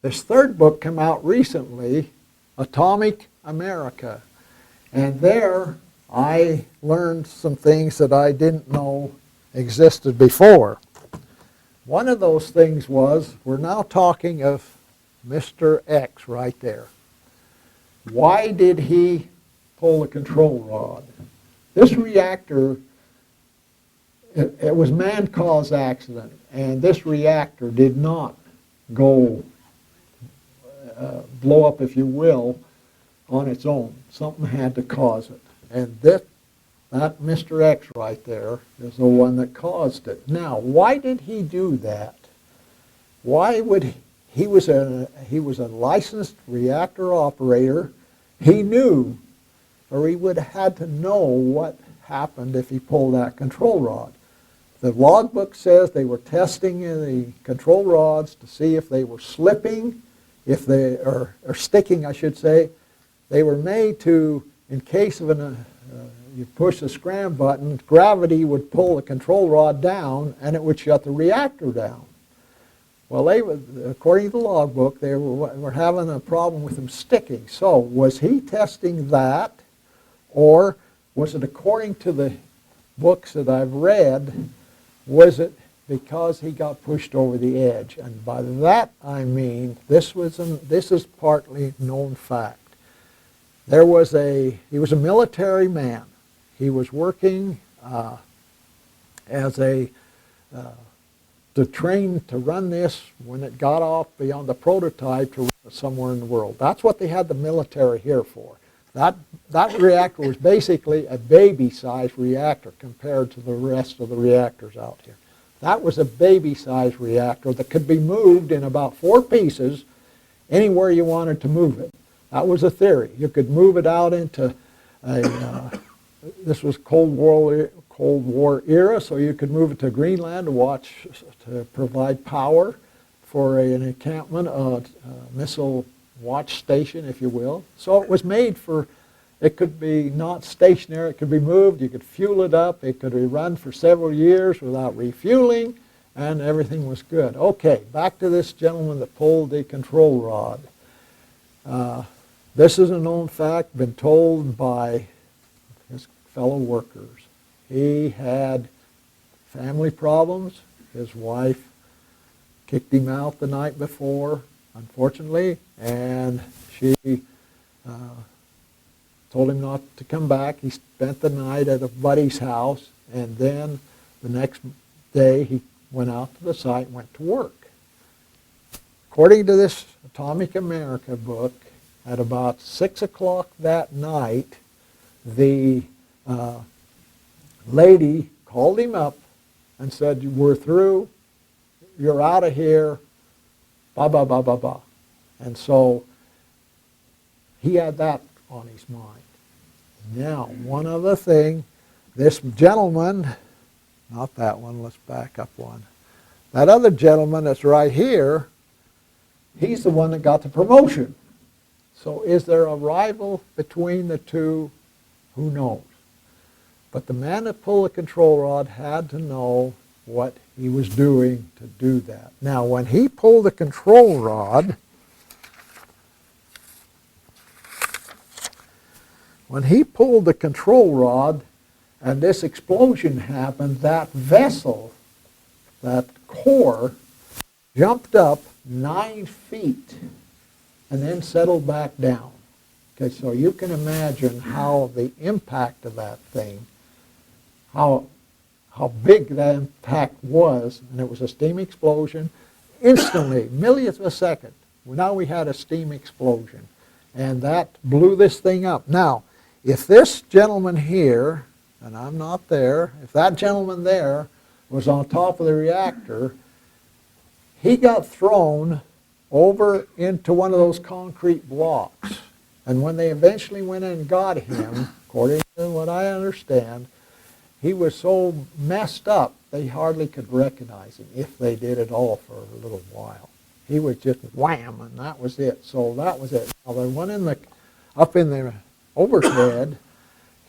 this third book came out recently, Atomic America. And there I learned some things that I didn't know existed before. One of those things was, we're now talking of Mr. X right there. Why did he pull the control rod? This reactor, it was man-caused accident, and this reactor did not go blow up, if you will, on its own. Something had to cause it. And that Mr. X right there is the one that caused it. Now, why did he do that? Why would he was a licensed reactor operator. He knew, or he would have had to know what happened if he pulled that control rod. The logbook says they were testing the control rods to see if they were slipping, if they or sticking, I should say. They were made to, in case of you push the scram button, gravity would pull the control rod down and it would shut the reactor down. Well, according to the logbook, they were having a problem with them sticking. So was he testing that, or was it, according to the books that I've read, was it because he got pushed over the edge? And by that I mean, this is partly known fact. He was a military man. He was working to train to run this when it got off beyond the prototype to run it somewhere in the world. That's what they had the military here for. That reactor was basically a baby-sized reactor compared to the rest of the reactors out here. That was a baby-sized reactor that could be moved in about 4 pieces anywhere you wanted to move it. That was a theory. You could move it out into this was Cold War era, so you could move it to Greenland to provide power for an encampment, a missile watch station, if you will. So it was made for, it could be not stationary, it could be moved, you could fuel it up, it could be run for several years without refueling, and everything was good. Okay, back to this gentleman that pulled the control rod. This is a known fact, been told by his fellow workers. He had family problems. His wife kicked him out the night before, unfortunately, and she told him not to come back. He spent the night at a buddy's house, and then the next day he went out to the site and went to work. According to this Atomic America book, at about 6 o'clock that night, the lady called him up and said, "We're through, you're out of here, blah, blah, blah, blah, blah." And so he had that on his mind. Now, one other thing, this gentleman, not that one, let's back up one. That other gentleman that's right here, he's the one that got the promotion. So is there a rival between the two? Who knows? But the man that pulled the control rod had to know what he was doing to do that. Now, when he pulled the control rod, and this explosion happened, that vessel, that core, jumped up 9 feet and then settled back down. Okay, so you can imagine how the impact of that thing, how big that impact was, and it was a steam explosion. Instantly, millionth of a second, now we had a steam explosion, and that blew this thing up. Now, if this gentleman here, and I'm not there, if that gentleman there was on top of the reactor, he got thrown over into one of those concrete blocks. And when they eventually went in and got him, according to what I understand, he was so messed up they hardly could recognize him, if they did at all, for a little while. He was just wham, and that was it. So that was it. Now, the one up in the overhead,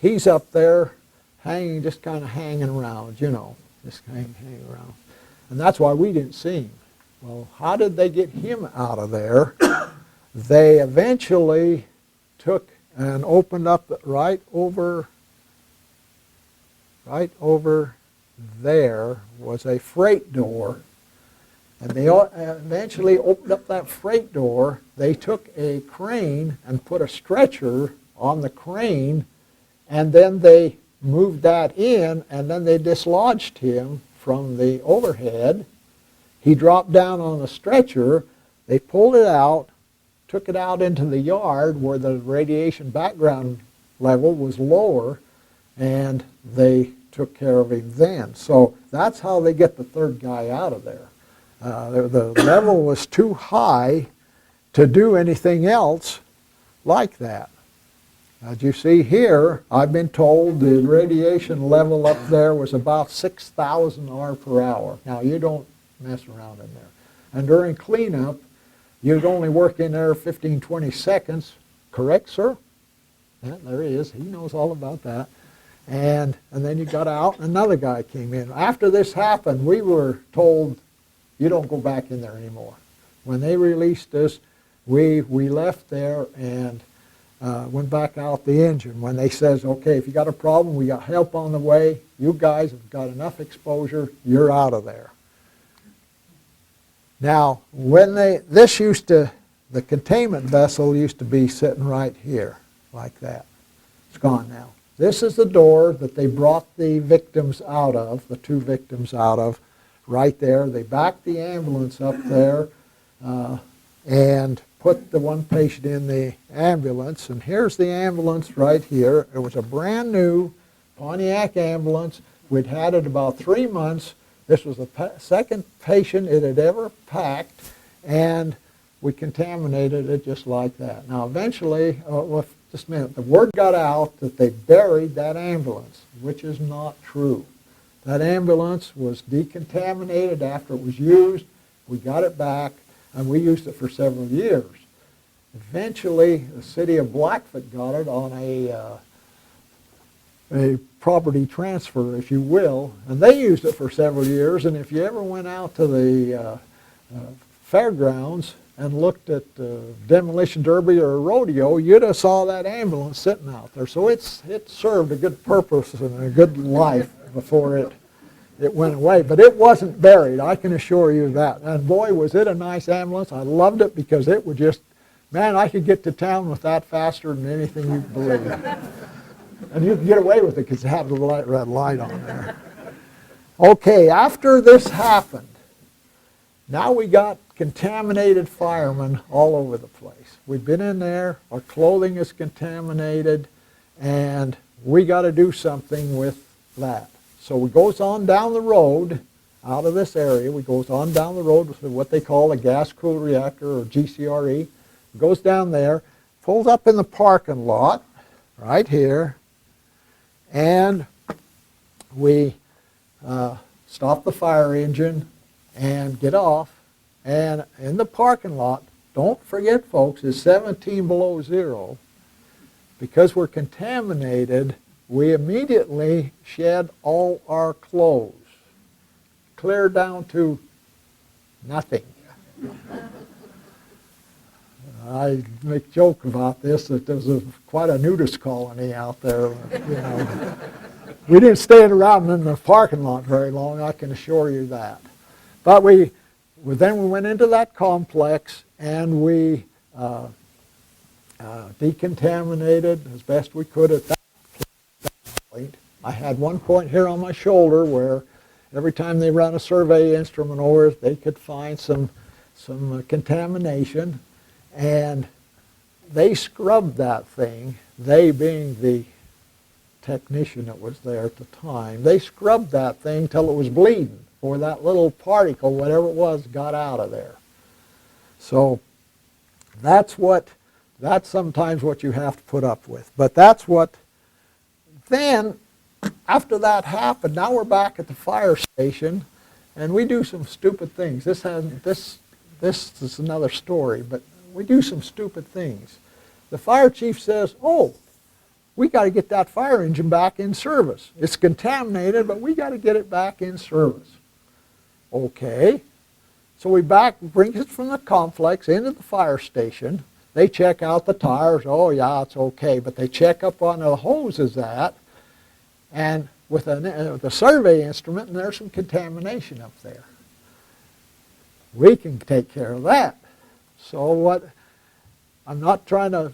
he's up there hanging, just kind of hanging around, you know, just hanging around. And that's why we didn't see him. Well, how did they get him out of there? They eventually took and opened up right over there was a freight door. And they eventually opened up that freight door. They took a crane and put a stretcher on the crane, and then they moved that in, and then they dislodged him from the overhead. He dropped down on the stretcher. They pulled it out, took it out into the yard where the radiation background level was lower, and they took care of him then. So that's how they get the third guy out of there. The level was too high to do anything else like that. As you see here, I've been told the radiation level up there was about 6,000 R per hour. Now, you don't mess around in there. And during cleanup, you'd only work in there 15, 20 seconds. Correct, sir? Yeah, there he is. He knows all about that. And then you got out, and another guy came in. After this happened, we were told, you don't go back in there anymore. When they released us, we left there and went back out the engine. When they says, okay, if you got a problem, we got help on the way, you guys have got enough exposure, you're out of there. Now, when the containment vessel used to be sitting right here, like that. It's gone now. This is the door that they brought the victims out of, the two victims out of, right there. They backed the ambulance up there and put the one patient in the ambulance. And here's the ambulance right here. It was a brand new Pontiac ambulance. We'd had it about 3 months. This was the second patient it had ever packed, and we contaminated it just like that. Now eventually, just a minute, the word got out that they buried that ambulance, which is not true. That ambulance was decontaminated after it was used. We got it back, and we used it for several years. Eventually, the city of Blackfoot got it on a property transfer, if you will, and they used it for several years. And if you ever went out to the fairgrounds and looked at demolition derby or a rodeo, you'd have saw that ambulance sitting out there. So it served a good purpose and a good life before it went away. But it wasn't buried, I can assure you that. And boy, was it a nice ambulance. I loved it because it would just, man, I could get to town with that faster than anything you could believe. And you could get away with it because it had the red light on there. Okay, after this happened, now we got contaminated firemen all over the place. We've been in there, our clothing is contaminated, and we got to do something with that. So we goes on down the road, out of this area, we goes on down the road with what they call a gas-cooled reactor, or GCRE. Goes down there, pulls up in the parking lot, right here, and we stop the fire engine and get off. And in the parking lot, don't forget folks, it's 17 below zero. Because we're contaminated, we immediately shed all our clothes, clear down to nothing. I make a joke about this, that there's quite a nudist colony out there. You know. We didn't stand around in the parking lot very long, I can assure you that. But then we went into that complex and we decontaminated as best we could at that point. I had one point here on my shoulder where every time they ran a survey instrument over it, they could find some contamination, and they scrubbed that thing, they being the technician that was there at the time, they scrubbed that thing till it was bleeding, or that little particle, whatever it was, got out of there. So that's sometimes what you have to put up with. But that's what, then after that happened, now we're back at the fire station, and we do some stupid things. This is another story, but we do some stupid things. The fire chief says, oh, we got to get that fire engine back in service. It's contaminated, but we got to get it back in service. Okay. So we bring it from the complex into the fire station. They check out the tires. Oh, yeah, it's okay. But they check up on the hoses and with the survey instrument, and there's some contamination up there. We can take care of that. So I'm not trying to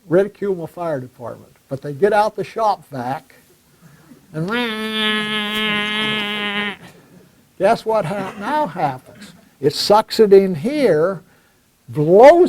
ridicule my fire department, but they get out the shop vac, and guess what now happens? It sucks it in here, blows